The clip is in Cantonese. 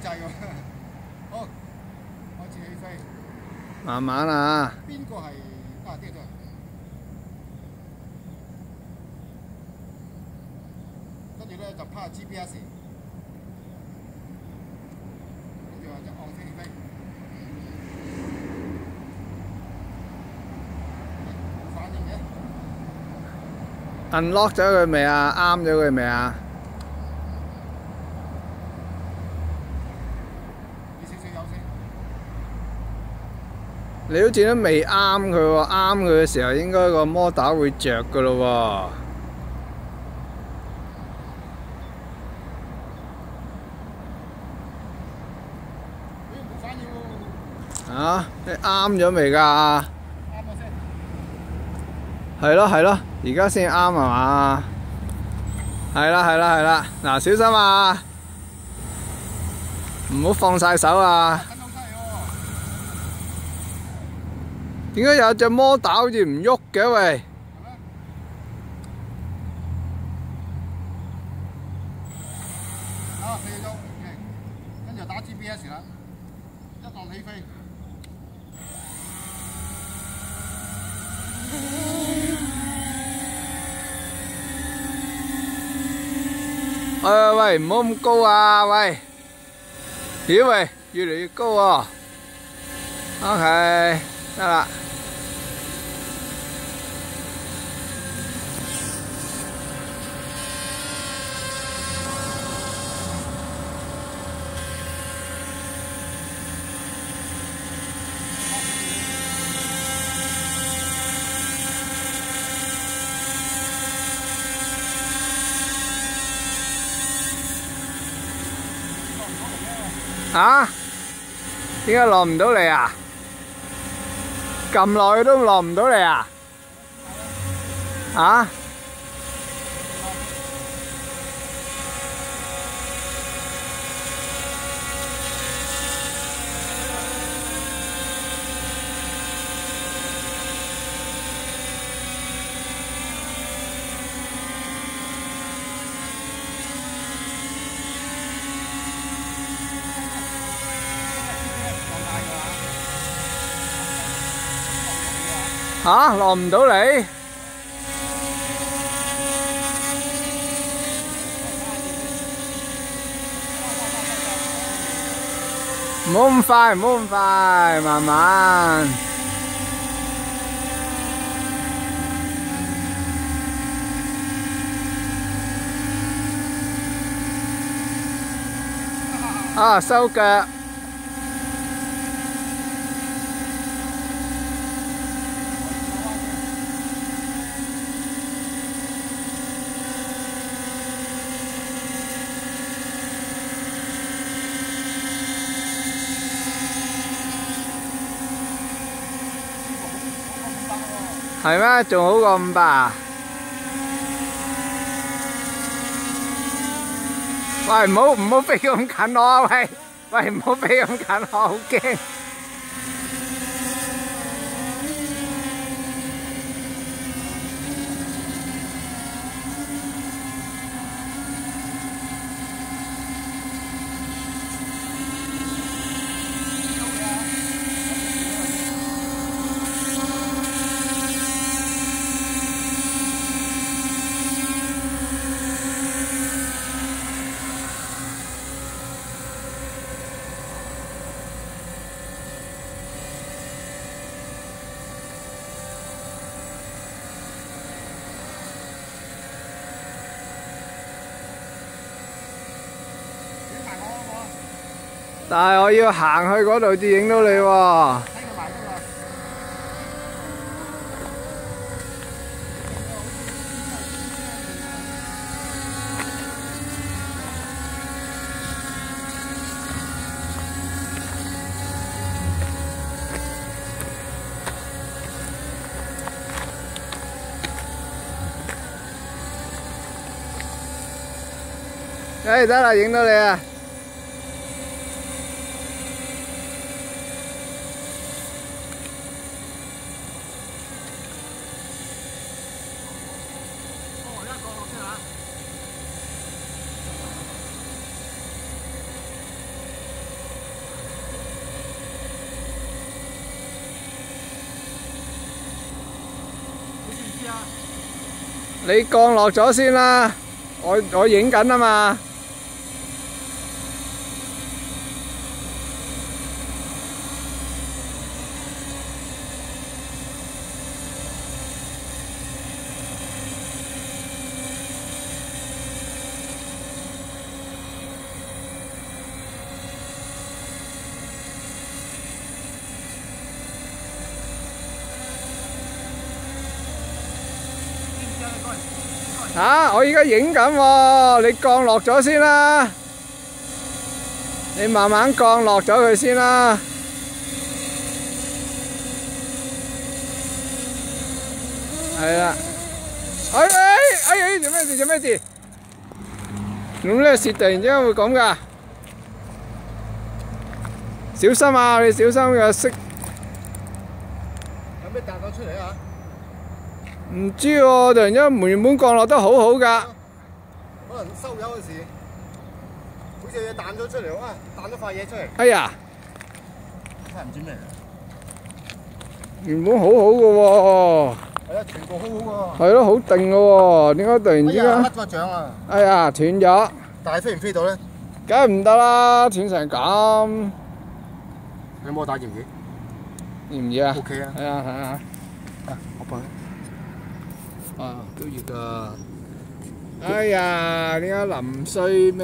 掣喎。好，開始起飛。慢慢啊！邊個係啊？呢個都係。跟住咧就拋 GPS， 跟住話一按飛起飛。冇反應嘅。unlock 咗佢未啊？啱咗佢未啊？你少少有先。你好似都未啱佢喎，啱佢嘅時候應該個摩打會着噶咯喎。咦，冇反應喎。啊，你啱咗未㗎？啱咗先。係咯係咯，而家先啱係嘛？係啦係啦係啦，嗱小心啊！唔好放晒手啊！跟好犀利喎。點解有隻摩打好似唔喐嘅喂？係咩？啊，飛咗，OK，跟住打 GPS 啦，一按起飛。喂，唔好咁高啊！喂，咦喂，越嚟越高喎。OK，得啦。啊？點解落唔到嚟啊？咁耐都落唔到嚟啊？啊？吓，落唔到嚟？唔好咁快，唔好咁快，慢慢。啊，收腳。係咩？仲好過500啊？喂，唔好飛咁近我啊！喂，唔好飛咁近我，好驚。但係我要行去嗰度至影到你喎。得啦，影到你啊！你降落咗先啦，我影緊啊嘛。我而家影緊喎，你降落咗先啦，你慢慢降落咗佢先啦。係啦，做咩事？做咩事？咁呢個事突然之間會咁㗎？小心啊！你小心嘅色。有咩彈到出嚟啊？唔知喎，突然間原本降落得好好㗎。可能收油嗰時，好似有嘢彈咗出嚟啊！彈咗塊嘢出嚟。哎呀！真係唔知咩嚟。原本好好嘅喎。係啊，全部好好喎。係咯，好定嘅喎，點解突然之間？甩個掌啊！哎呀，斷咗。但係飛唔飛到咧？梗係唔得啦，斷成咁。你有冇打熱唔熱？熱唔熱啊 ？OK 啊。係啊係啊。啊，我幫你。啊，都熱㗎。哎呀，點解臨睡尾？